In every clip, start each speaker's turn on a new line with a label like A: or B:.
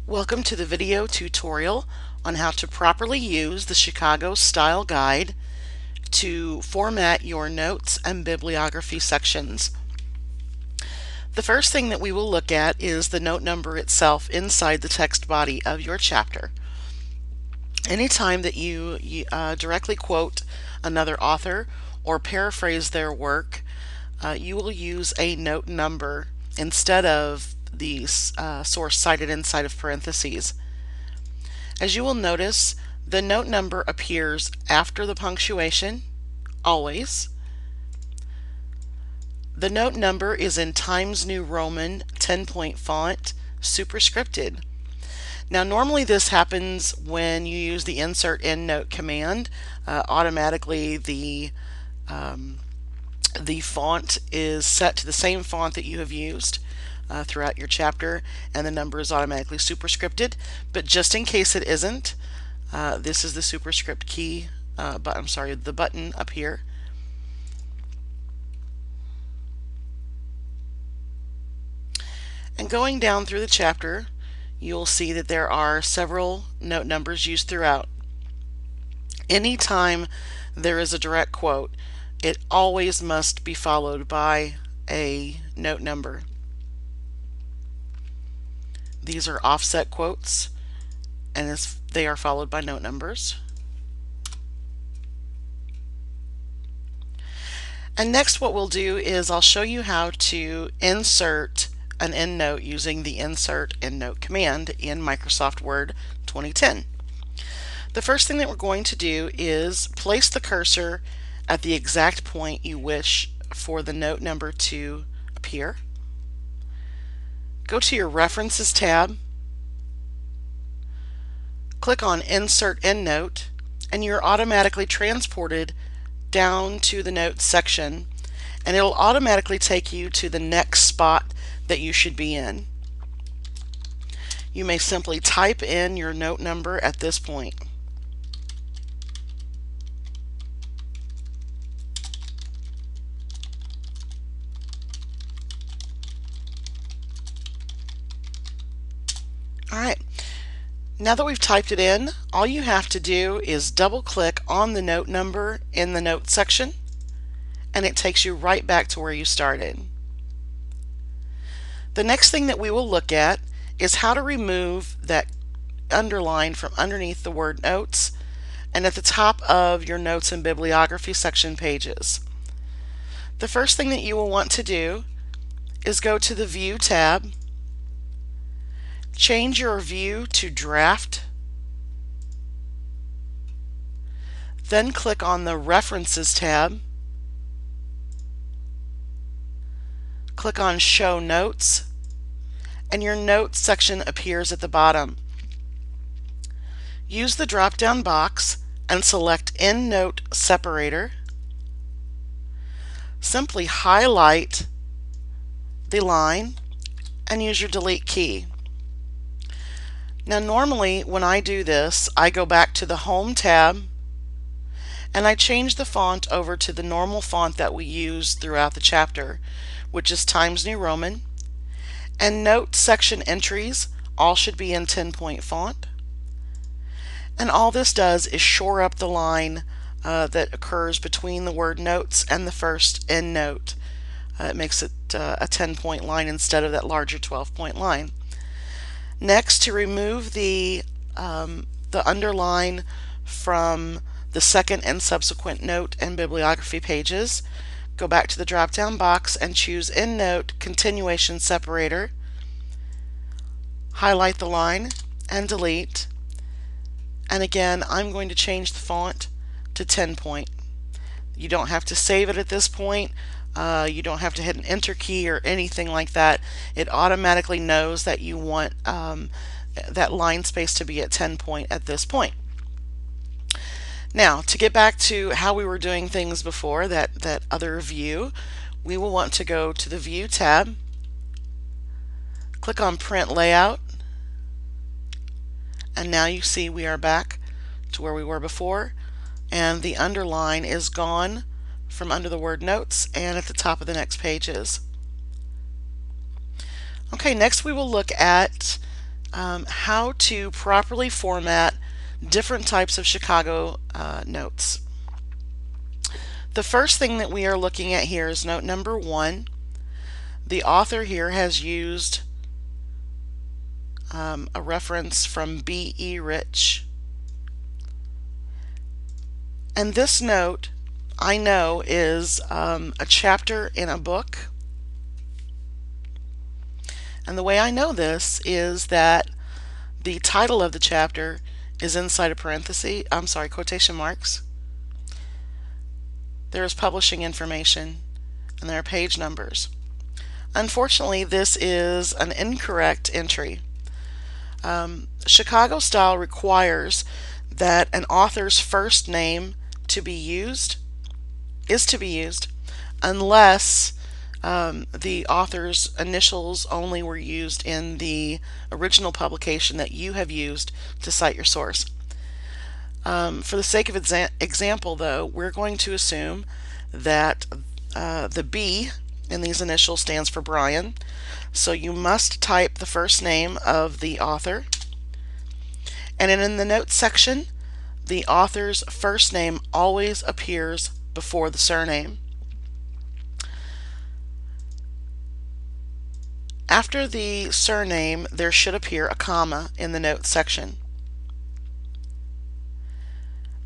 A: Welcome to the video tutorial on how to properly use the Chicago Style Guide to format your notes and bibliography sections. The first thing that we will look at is the note number itself inside the text body of your chapter. Anytime that you directly quote another author or paraphrase their work, you will use a note number instead of the source cited inside of parentheses. As you will notice, the note number appears after the punctuation, always. The note number is in Times New Roman 10-point font, superscripted. Now normally this happens when you use the insert endnote command. Automatically the font is set to the same font that you have used throughout your chapter, and the number is automatically superscripted. But just in case it isn't, this is the superscript key, the button up here. And going down through the chapter, you'll see that there are several note numbers used throughout. Anytime there is a direct quote, it always must be followed by a note number. These are offset quotes, and they are followed by note numbers. And next what we'll do is I'll show you how to insert an endnote using the insert endnote command in Microsoft Word 2010. The first thing that we're going to do is place the cursor at the exact point you wish for the note number to appear. Go to your References tab, click on Insert EndNote, and you're automatically transported down to the Notes section, and it'll automatically take you to the next spot that you should be in. You may simply type in your note number at this point. Alright, now that we've typed it in, all you have to do is double click on the note number in the notes section, and it takes you right back to where you started. The next thing that we will look at is how to remove that underline from underneath the word notes and at the top of your notes and bibliography section pages. The first thing that you will want to do is go to the View tab, change your view to Draft, then click on the References tab, click on Show Notes, and your Notes section appears at the bottom. Use the drop-down box and select EndNote Separator. Simply highlight the line and use your Delete key. Now normally when I do this, I go back to the Home tab and I change the font over to the normal font that we use throughout the chapter, which is Times New Roman, and note section entries all should be in 10-point font. And all this does is shore up the line that occurs between the word notes and the first end note. It makes it a 10-point line instead of that larger 12-point line. Next, to remove the underline from the second and subsequent note and bibliography pages, go back to the drop-down box and choose EndNote Continuation Separator, highlight the line and delete, and again I'm going to change the font to 10-point. You don't have to save it at this point. You don't have to hit an enter key or anything like that. It automatically knows that you want that line space to be at 10-point at this point. Now, to get back to how we were doing things before, that other view, we will want to go to the View tab, click on Print Layout, and now you see we are back to where we were before, and the underline is gone from under the word notes and at the top of the next pages. Okay, next we will look at how to properly format different types of Chicago notes. The first thing that we are looking at here is note number 1. The author here has used a reference from B.E. Rich. And this note, I know, is a chapter in a book. And the way I know this is that the title of the chapter is inside a parenthesis, quotation marks. There is publishing information, and there are page numbers. Unfortunately, this is an incorrect entry. Chicago style requires that an author's first name is to be used unless the author's initials only were used in the original publication that you have used to cite your source. For the sake of example, though, we're going to assume that the B in these initials stands for Brian, so you must type the first name of the author, and in the notes section, the author's first name always appears before the surname. After the surname, there should appear a comma in the notes section.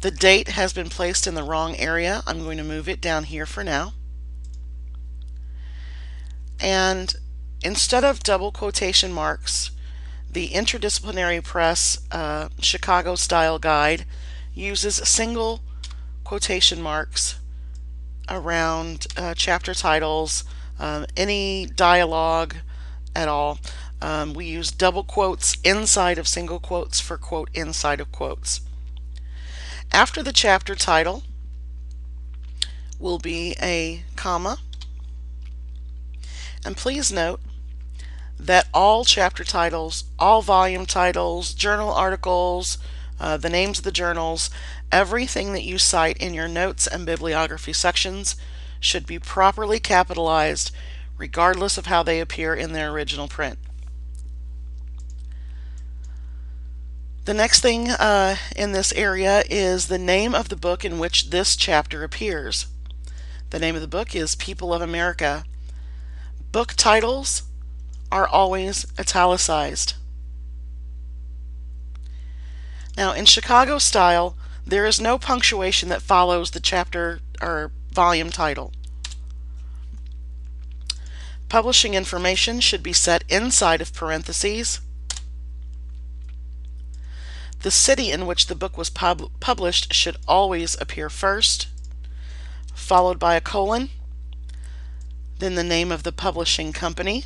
A: The date has been placed in the wrong area. I'm going to move it down here for now. And instead of double quotation marks, the Interdisciplinary Press Chicago Style Guide uses single quotation marks around chapter titles, any dialogue at all. We use double quotes inside of single quotes for quote inside of quotes. After the chapter title will be a comma, and please note that all chapter titles, all volume titles, journal articles, the names of the journals, everything that you cite in your notes and bibliography sections should be properly capitalized regardless of how they appear in their original print. The next thing in this area is the name of the book in which this chapter appears. The name of the book is People of America. Book titles are always italicized. Now, in Chicago style, there is no punctuation that follows the chapter or volume title. Publishing information should be set inside of parentheses. The city in which the book was published should always appear first, followed by a colon, then the name of the publishing company,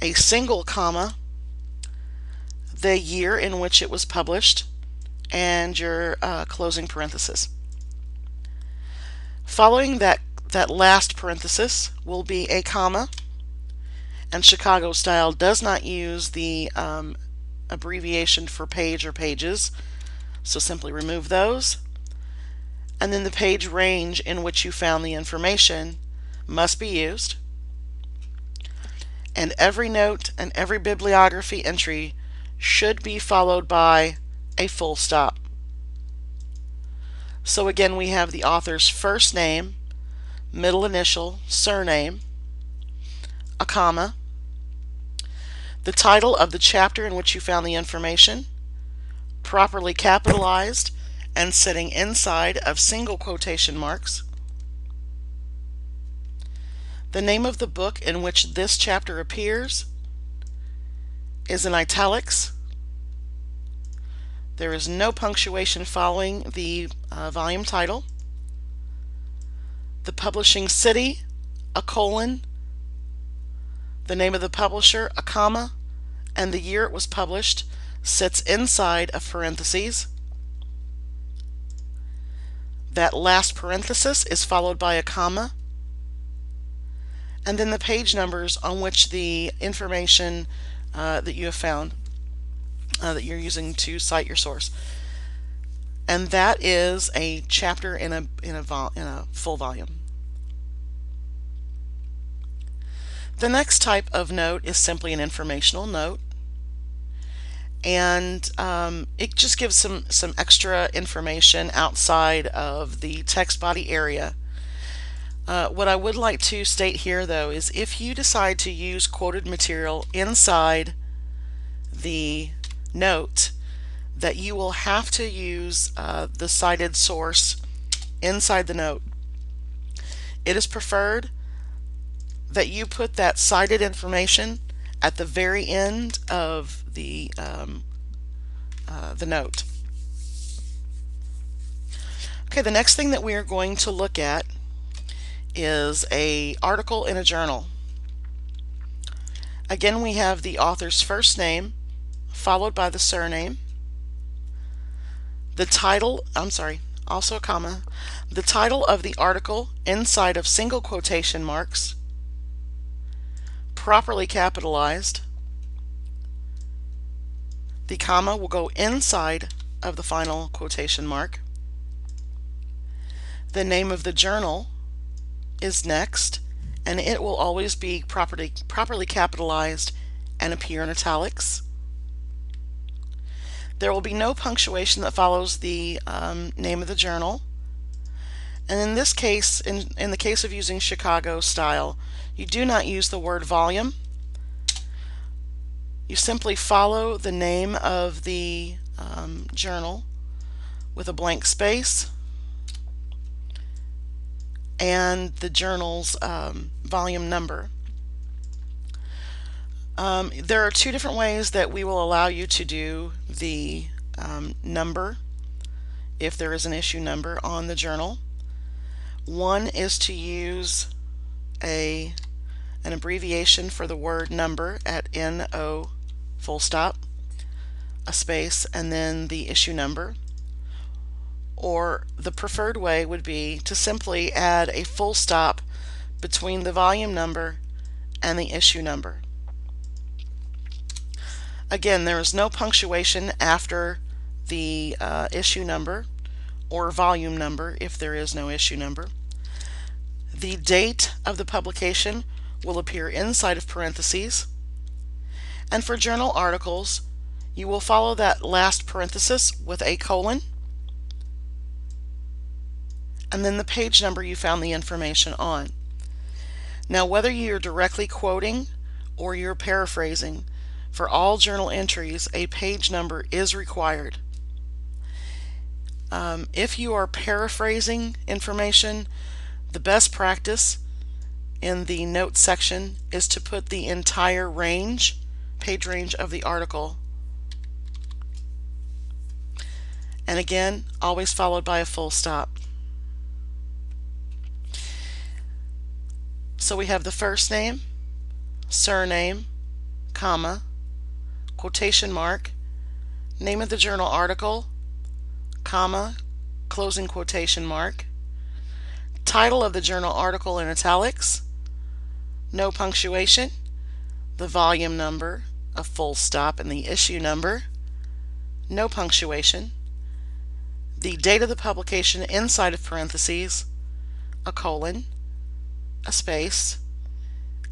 A: a single comma, the year in which it was published, and your closing parenthesis. Following that last parenthesis will be a comma, and Chicago style does not use the abbreviation for page or pages, so simply remove those. And then the page range in which you found the information must be used. And every note and every bibliography entry should be followed by a full stop. So again, we have the author's first name, middle initial, surname, a comma, the title of the chapter in which you found the information, properly capitalized and sitting inside of single quotation marks, the name of the book in which this chapter appears is in italics. There is no punctuation following the volume title. The publishing city, a colon, the name of the publisher, a comma, and the year it was published sits inside of parentheses. That last parenthesis is followed by a comma, and then the page numbers on which the information that you have found that you're using to cite your source. And that is a chapter in a full volume. The next type of note is simply an informational note. and it just gives some extra information outside of the text body area. What I would like to state here, though, is if you decide to use quoted material inside the note, that you will have to use the cited source inside the note. It is preferred that you put that cited information at the very end of the note. Okay, the next thing that we are going to look at is an article in a journal. Again, we have the author's first name followed by the surname, the title, also a comma, the title of the article inside of single quotation marks, properly capitalized. The comma will go inside of the final quotation mark. The name of the journal is next, and it will always be properly capitalized and appear in italics. There will be no punctuation that follows the name of the journal. And in this case, in the case of using Chicago style, you do not use the word volume. You simply follow the name of the journal with a blank space and the journal's volume number. There are two different ways that we will allow you to do the number if there is an issue number on the journal. One is to use an abbreviation for the word number at NO full stop, a space, and then the issue number. Or the preferred way would be to simply add a full stop between the volume number and the issue number. Again, there is no punctuation after the issue number or volume number if there is no issue number. The date of the publication will appear inside of parentheses. And for journal articles, you will follow that last parenthesis with a colon, and then the page number you found the information on. Now, whether you're directly quoting or you're paraphrasing, for all journal entries, a page number is required. If you are paraphrasing information, the best practice in the notes section is to put the entire page range of the article. And again, always followed by a full stop. So we have the first name, surname, comma, quotation mark, name of the journal article, comma, closing quotation mark, title of the journal article in italics, no punctuation, the volume number, a full stop, and the issue number, no punctuation, the date of the publication inside of parentheses, a colon, a space,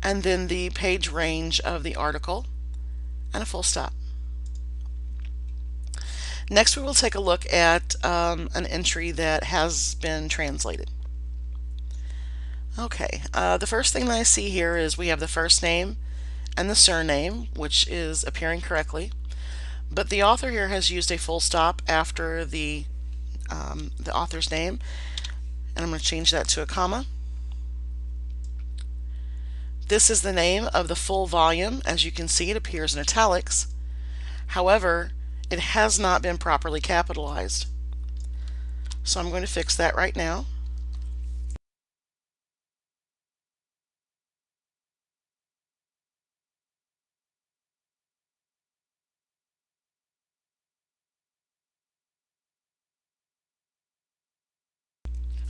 A: and then the page range of the article, and a full stop. Next, we will take a look at an entry that has been translated. Okay, the first thing that I see here is we have the first name and the surname, which is appearing correctly, but the author here has used a full stop after the author's name, and I'm going to change that to a comma. This is the name of the full volume. As you can see, it appears in italics. However, it has not been properly capitalized. So I'm going to fix that right now.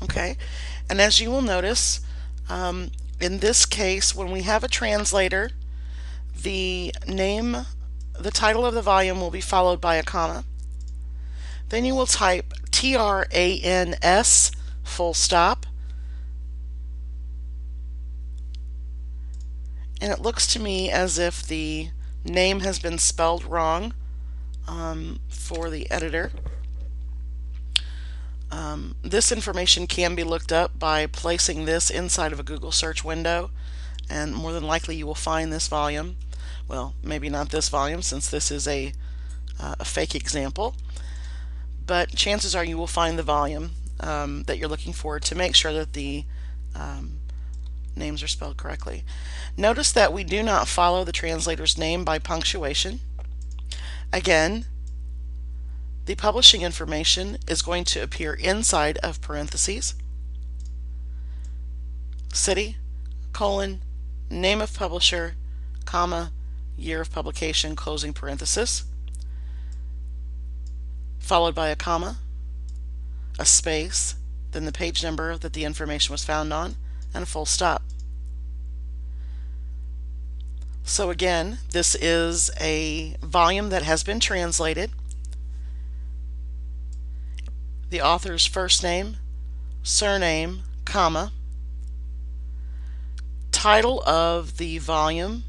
A: Okay, and as you will notice, in this case, when we have a translator, the title of the volume will be followed by a comma. Then you will type TRANS full stop, and it looks to me as if the name has been spelled wrong for the editor. This information can be looked up by placing this inside of a Google search window, and more than likely you will find this volume. Well, maybe not this volume since this is a fake example, but chances are you will find the volume that you're looking for to make sure that the names are spelled correctly. Notice that we do not follow the translator's name by punctuation. Again, the publishing information is going to appear inside of parentheses. City, colon, name of publisher, comma, year of publication, closing parenthesis, followed by a comma, a space, then the page number that the information was found on, and a full stop. So again, this is a volume that has been translated. The author's first name, surname, comma, title of the volume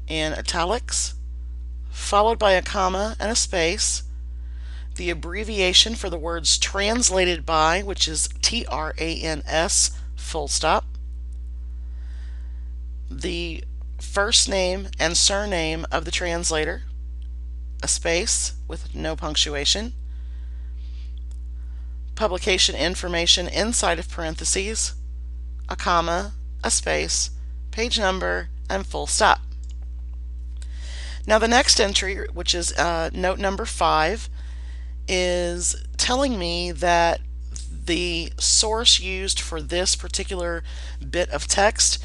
A: in italics, followed by a comma and a space, the abbreviation for the words translated by, which is TRANS, full stop, the first name and surname of the translator, a space with no punctuation, publication information inside of parentheses, a comma, a space, page number, and full stop. Now the next entry, which is note number 5, is telling me that the source used for this particular bit of text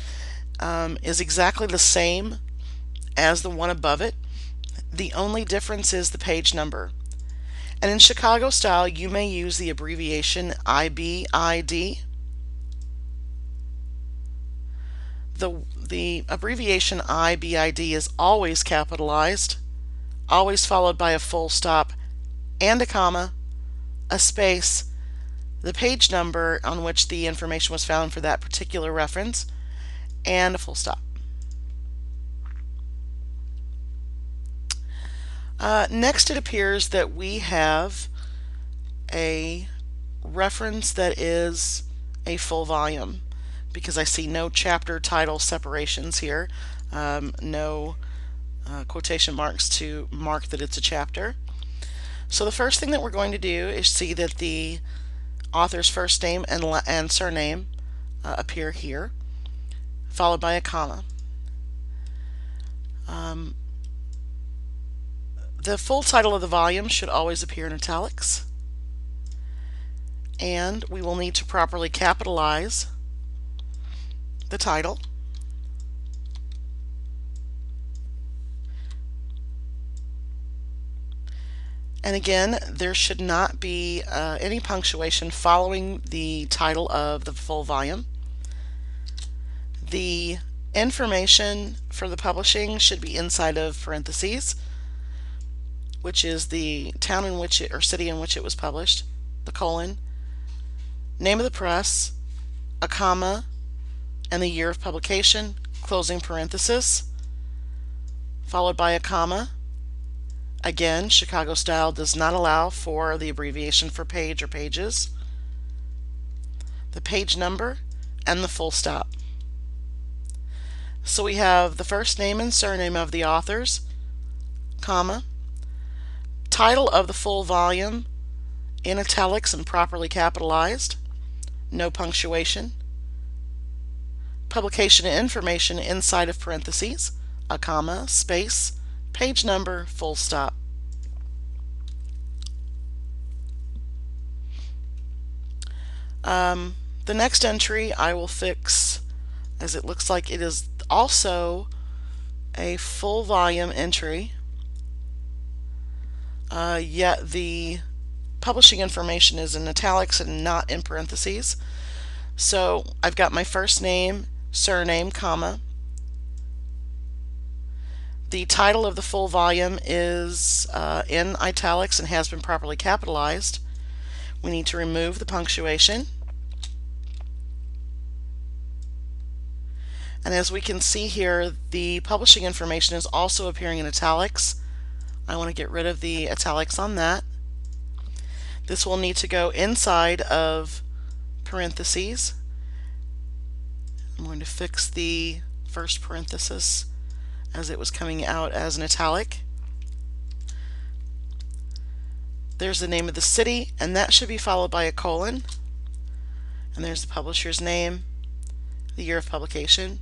A: is exactly the same as the one above it. The only difference is the page number. And in Chicago style, you may use the abbreviation IBID. The abbreviation IBID is always capitalized, always followed by a full stop and a comma, a space, the page number on which the information was found for that particular reference, and a full stop. Next, it appears that we have a reference that is a full volume, because I see no chapter title separations here, no quotation marks to mark that it's a chapter. So the first thing that we're going to do is see that the author's first name and surname appear here, followed by a comma. The full title of the volume should always appear in italics, and we will need to properly capitalize the title. And again, there should not be any punctuation following the title of the full volume. The information for the publishing should be inside of parentheses, which is the town in which it, or city in which it was published, the colon, name of the press, a comma, and the year of publication, closing parenthesis, followed by a comma. Again, Chicago style does not allow for the abbreviation for page or pages, the page number, and the full stop. So we have the first name and surname of the authors, comma, title of the full volume in italics and properly capitalized, no punctuation, publication information inside of parentheses, a comma, space, page number, full stop. The next entry I will fix, as it looks like it is also a full volume entry, yet the publishing information is in italics and not in parentheses. So I've got my first name, surname, comma. The title of the full volume is in italics and has been properly capitalized. We need to remove the punctuation. And as we can see here, the publishing information is also appearing in italics. I want to get rid of the italics on that. This will need to go inside of parentheses. I'm going to fix the first parenthesis as it was coming out as an italic. There's the name of the city, and that should be followed by a colon. And there's the publisher's name, the year of publication.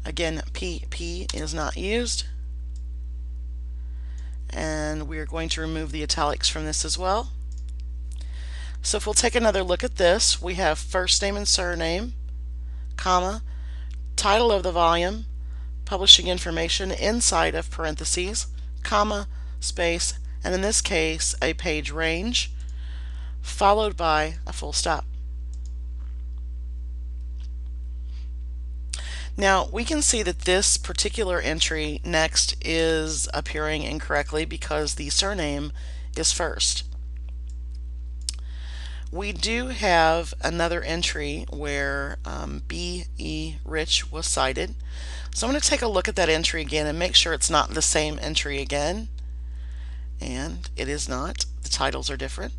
A: Again, PP is not used. And we are going to remove the italics from this as well. So if we'll take another look at this, we have first name and surname, comma, title of the volume, publishing information inside of parentheses, comma, space, and in this case a page range, followed by a full stop. Now we can see that this particular entry next is appearing incorrectly because the surname is first. We do have another entry where B.E. Rich was cited. So I'm going to take a look at that entry again and make sure it's not the same entry again. And it is not. The titles are different.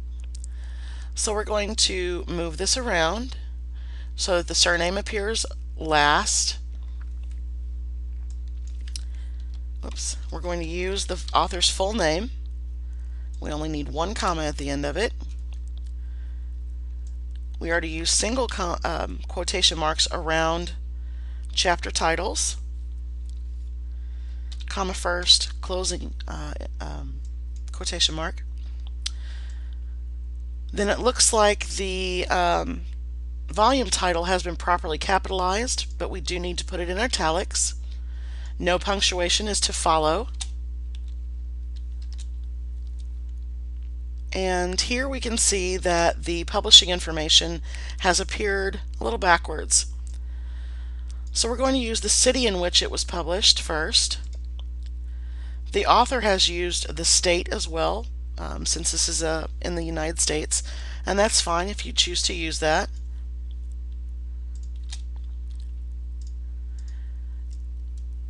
A: So we're going to move this around so that the surname appears last. Oops. We're going to use the author's full name. We only need one comma at the end of it. We are to use single quotation marks around chapter titles, comma first, closing quotation mark. Then it looks like the volume title has been properly capitalized, but we do need to put it in italics. No punctuation is to follow. And here we can see that the publishing information has appeared a little backwards. So we're going to use the city in which it was published first. The author has used the state as well, since this is in the United States, and that's fine if you choose to use that.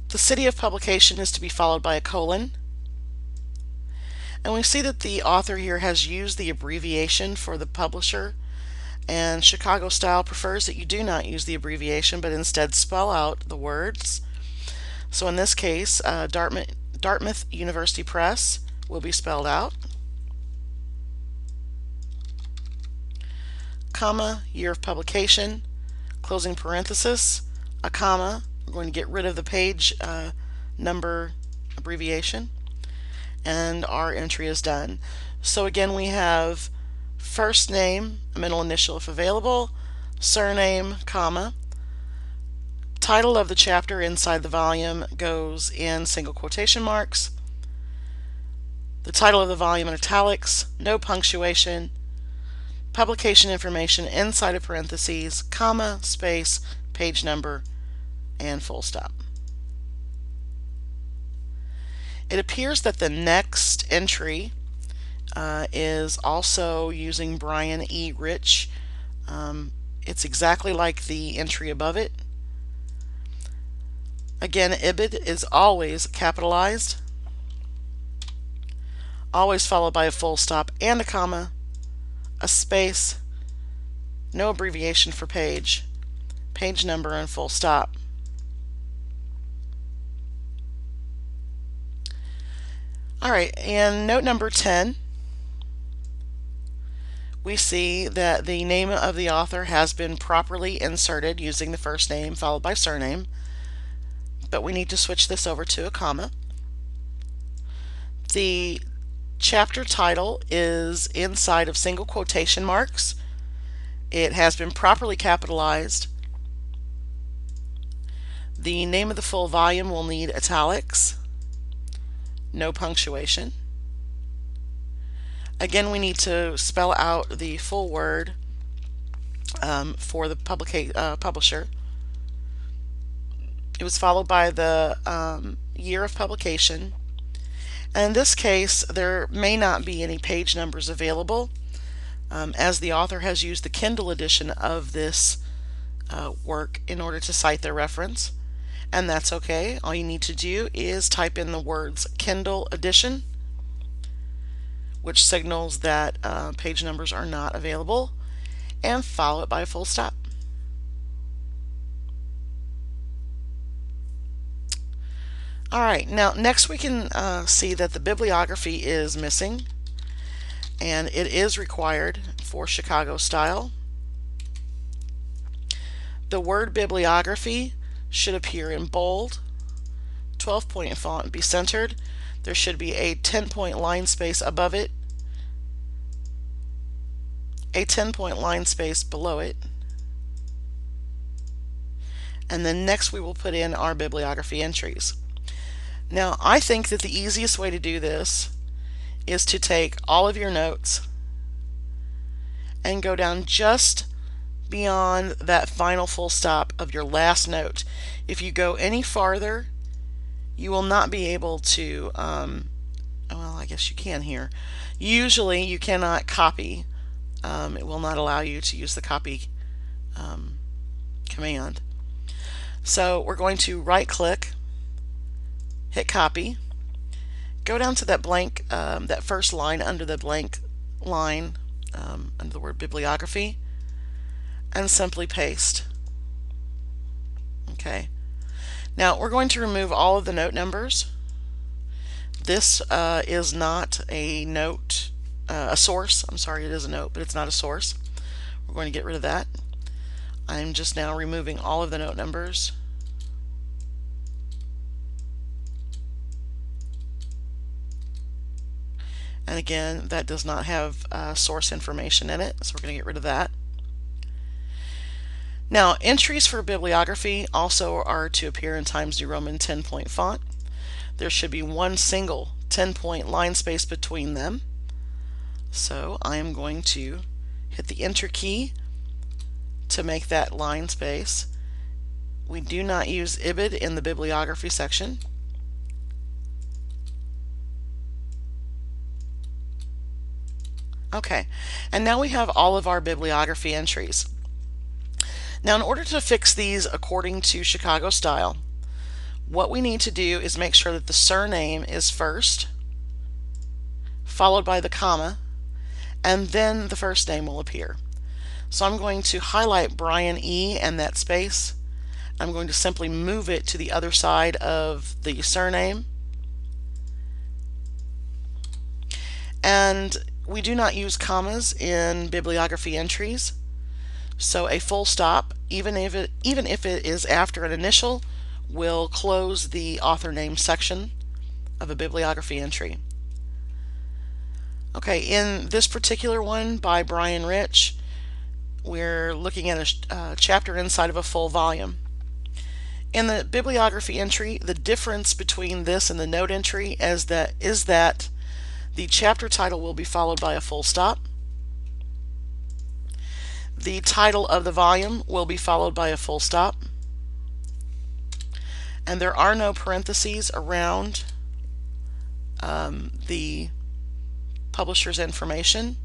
A: The city of publication is to be followed by a colon. And we see that the author here has used the abbreviation for the publisher, and Chicago Style prefers that you do not use the abbreviation but instead spell out the words. So in this case, Dartmouth University Press will be spelled out, comma, year of publication, closing parenthesis, a comma. We're going to get rid of the page number abbreviation, and our entry is done. So again, we have first name, middle initial if available, surname, comma, title of the chapter inside the volume goes in single quotation marks, the title of the volume in italics, no punctuation, publication information inside of parentheses, comma, space, page number, and full stop. It appears that the next entry is also using Brian E. Rich. It's exactly like the entry above it. Again, IBID is always capitalized, always followed by a full stop and a comma, a space, no abbreviation for page, page number, and full stop. Alright, and note number 10, we see that the name of the author has been properly inserted using the first name followed by surname, but we need to switch this over to a comma. The chapter title is inside of single quotation marks. It has been properly capitalized. The name of the full volume will need italics. No punctuation. Again, we need to spell out the full word for the publisher. It was followed by the year of publication. And in this case, there may not be any page numbers available, as the author has used the Kindle edition of this work in order to cite their reference. And that's okay. All you need to do is type in the words Kindle edition which signals that page numbers are not available, and follow it by a full stop. Alright, now next we can see that the bibliography is missing, and it is required for Chicago style. The word bibliography should appear in bold, 12-point font, be centered. There should be a 10-point line space above it, a 10-point line space below it, and then next we will put in our bibliography entries. Now, I think that the easiest way to do this is to take all of your notes and go down just beyond that final full stop of your last note. If you go any farther, you will not be able to, well, I guess you can here. Usually you cannot copy. It will not allow you to use the copy command. So we're going to right click, hit copy, go down to that blank, that first line under the blank line under the word bibliography, and simply paste. Okay. Now we're going to remove all of the note numbers. This is not a note, a source. I'm sorry, it is a note, but it's not a source. We're going to get rid of that. I'm just now removing all of the note numbers. And again, that does not have source information in it, so we're going to get rid of that. Now, entries for bibliography also are to appear in Times New Roman 10-point font. There should be one single 10-point line space between them. So I am going to hit the Enter key to make that line space. We do not use IBID in the bibliography section. Okay, and now we have all of our bibliography entries. Now, in order to fix these according to Chicago style, what we need to do is make sure that the surname is first, followed by the comma, and then the first name will appear. So I'm going to highlight Brian E. and that space. I'm going to simply move it to the other side of the surname. And we do not use commas in bibliography entries. So a full stop, even if it is after an initial, will close the author name section of a bibliography entry. Okay, in this particular one by Brian Rich, we're looking at a chapter inside of a full volume. In the bibliography entry, the difference between this and the note entry is that the chapter title will be followed by a full stop. The title of the volume will be followed by a full stop. And there are no parentheses around the publisher's information.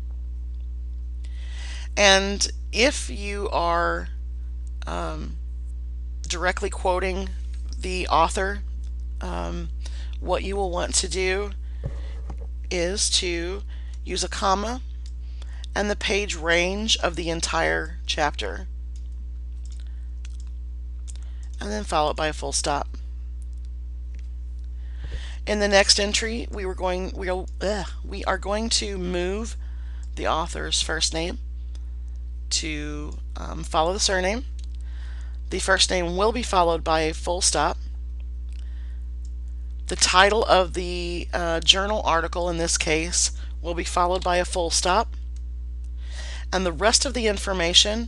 A: And if you are directly quoting the author, what you will want to do is to use a comma and the page range of the entire chapter, and then follow it by a full stop. In the next entry, we are going to move the author's first name to follow the surname. The first name will be followed by a full stop. The title of the journal article in this case will be followed by a full stop. And the rest of the information,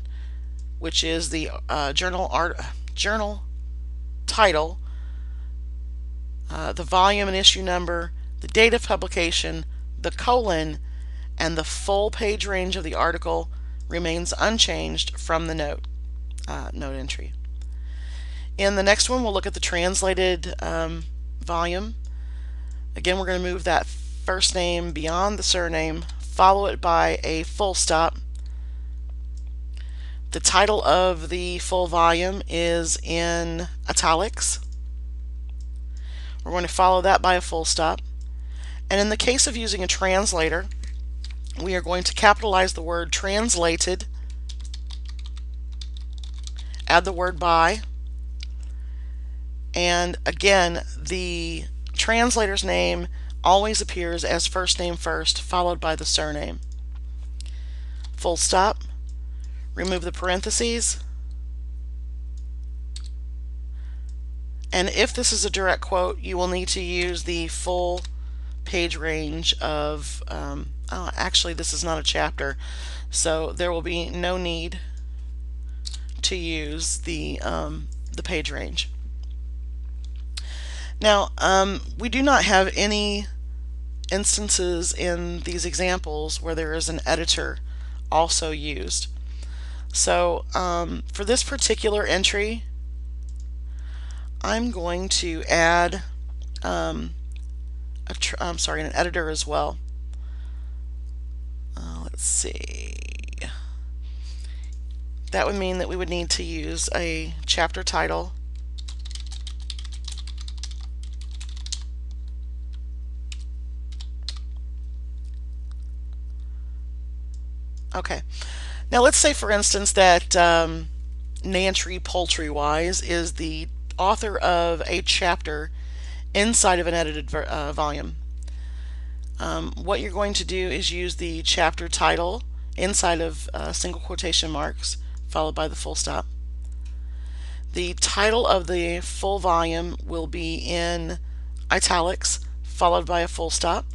A: which is the journal title, the volume and issue number, the date of publication, the colon, and the full page range of the article remains unchanged from the note entry. In the next one, we'll look at the translated volume. Again, we're going to move that first name beyond the surname, follow it by a full stop. The title of the full volume is in italics. We're going to follow that by a full stop. And in the case of using a translator, we are going to capitalize the word translated, add the word by, and again, the translator's name always appears as first name first, followed by the surname. Full stop, remove the parentheses, and if this is a direct quote, you will need to use the full page range of, oh, actually this is not a chapter, so there will be no need to use the page range. Now, we do not have any instances in these examples where there is an editor also used. So for this particular entry, I'm going to add an editor as well. Let's see. That would mean that we would need to use a chapter title, okay. Now let's say, for instance, that Nancy Poultry-Wise is the author of a chapter inside of an edited volume. What you're going to do is use the chapter title inside of single quotation marks, followed by the full stop. The title of the full volume will be in italics, followed by a full stop.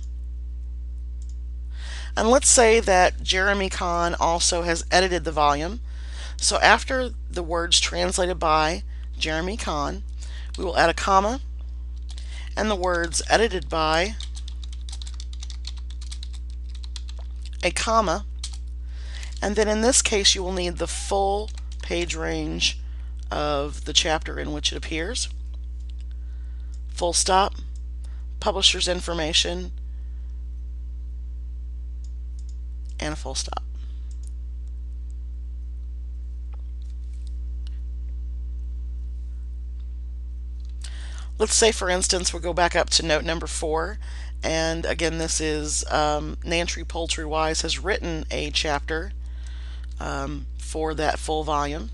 A: And let's say that Jeremy Kahn also has edited the volume. So after the words translated by Jeremy Kahn, we will add a comma, and the words edited by, a comma, and then in this case you will need the full page range of the chapter in which it appears. Full stop, publisher's information, and a full stop. Let's say, for instance, we'll go back up to note number 4, and again this is Nancy Poultry-Wise has written a chapter for that full volume.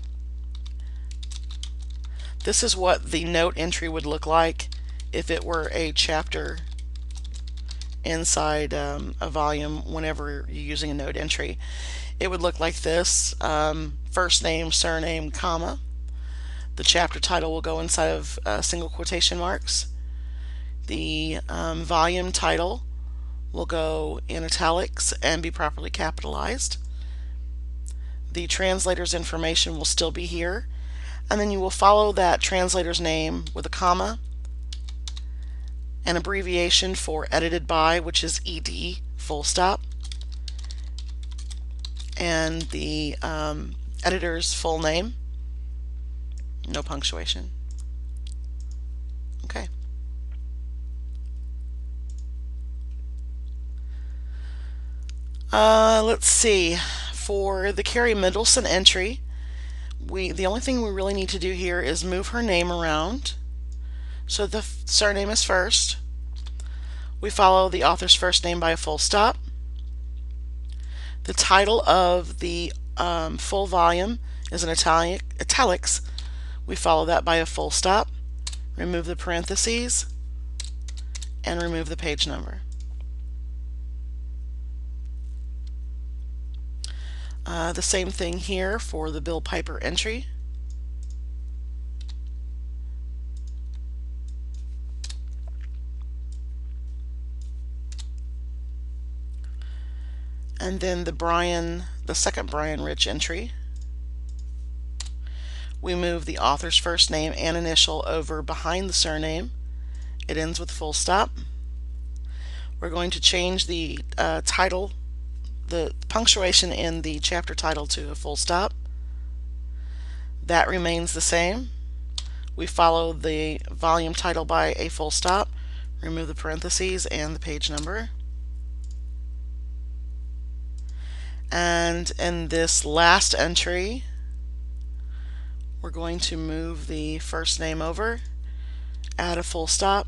A: This is what the note entry would look like if it were a chapter inside a volume whenever you're using a note entry. It would look like this, first name, surname, comma. The chapter title will go inside of single quotation marks. The volume title will go in italics and be properly capitalized. The translator's information will still be here, and then you will follow that translator's name with a comma, an abbreviation for edited by, which is ED, full stop, and the editor's full name, no punctuation. Okay. Let's see. For the Carrie Middleton entry, the only thing we really need to do here is move her name around. So the surname is first. We follow the author's first name by a full stop. The title of the full volume is in italics. We follow that by a full stop. Remove the parentheses and remove the page number. The same thing here for the Bill Piper entry. And then the second Brian Rich entry. We move the author's first name and initial over behind the surname. It ends with full stop. We're going to change the title, the punctuation in the chapter title, to a full stop. That remains the same. We follow the volume title by a full stop, remove the parentheses and the page number. And in this last entry, we're going to move the first name over, add a full stop,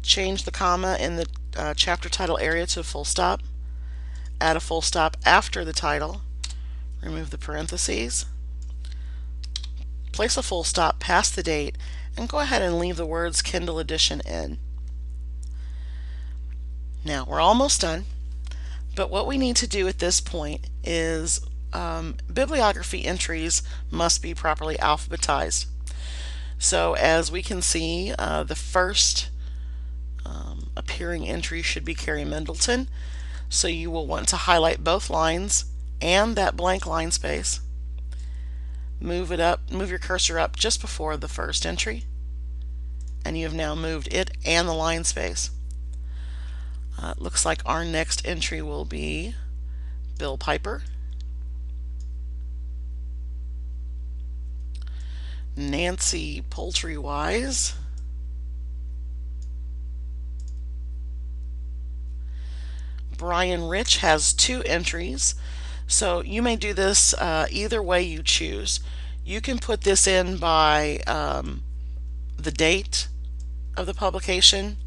A: change the comma in the chapter title area to a full stop, Add a full stop after the title. Remove the parentheses. Place a full stop past the date and go ahead and leave the words Kindle Edition in. Now we're almost done, but what we need to do at this point is bibliography entries must be properly alphabetized. So as we can see, the first appearing entry should be Carrie Middleton. So you will want to highlight both lines and that blank line space. Move it up, move your cursor up just before the first entry, and you have now moved it and the line space. It looks like our next entry will be Bill Piper, Nancy Poultry-Wise, Brian Rich has 2 entries, so you may do this either way you choose. You can put this in by the date of the publication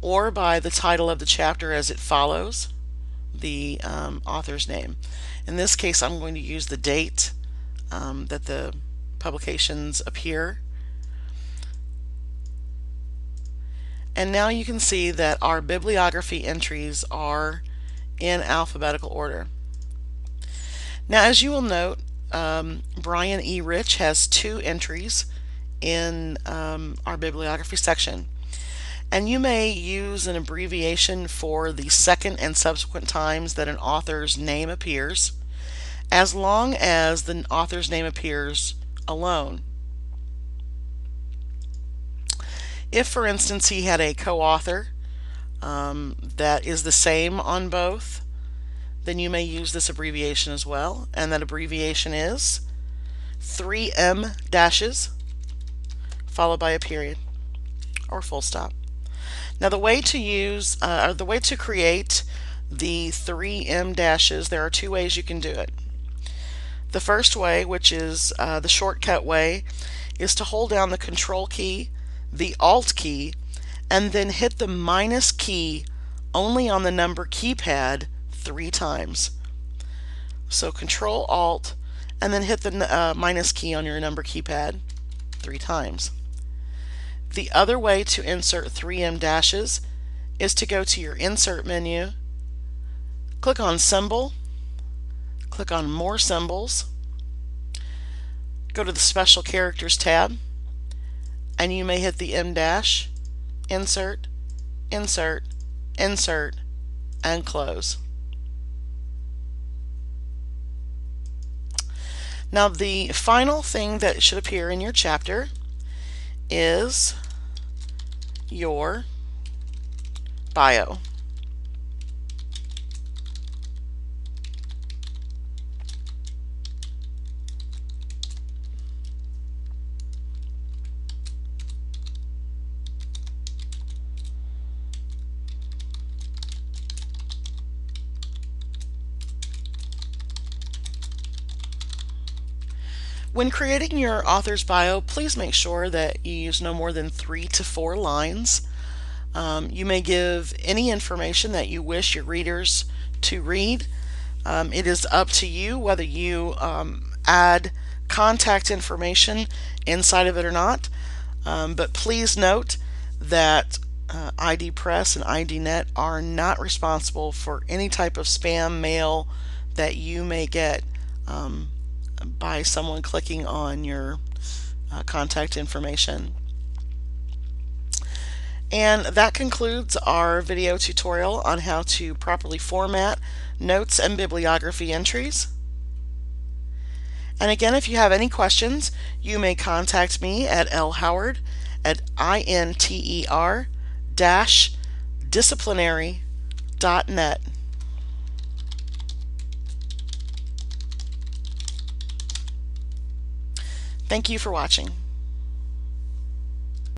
A: or by the title of the chapter as it follows the author's name. In this case, I'm going to use the date that the publications appear. And now you can see that our bibliography entries are in alphabetical order. Now, as you will note, Brian E. Rich has 2 entries in our bibliography section. And you may use an abbreviation for the second and subsequent times that an author's name appears, as long as the author's name appears alone. If, for instance, he had a co-author that is the same on both, then you may use this abbreviation as well, and that abbreviation is 3M dashes followed by a period or full stop. Now the way to use, the way to create the 3M dashes, there are 2 ways you can do it. The first way, which is the shortcut way, is to hold down the Control key, the Alt key, and then hit the minus key only on the number keypad 3 times. So Control Alt and then hit the minus key on your number keypad 3 times. The other way to insert 3M dashes is to go to your Insert menu, click on Symbol, click on More Symbols, go to the Special Characters tab, and you may hit the M dash, Insert, Insert, Insert, and Close. Now the final thing that should appear in your chapter is your bio. When creating your author's bio, please make sure that you use no more than 3 to 4 lines. You may give any information that you wish your readers to read. It is up to you whether you add contact information inside of it or not. But please note that ID Press and ID Net are not responsible for any type of spam mail that you may get by someone clicking on your contact information. And that concludes our video tutorial on how to properly format notes and bibliography entries. And again, if you have any questions, you may contact me at lhoward@inter-disciplinary.net. Thank you for watching.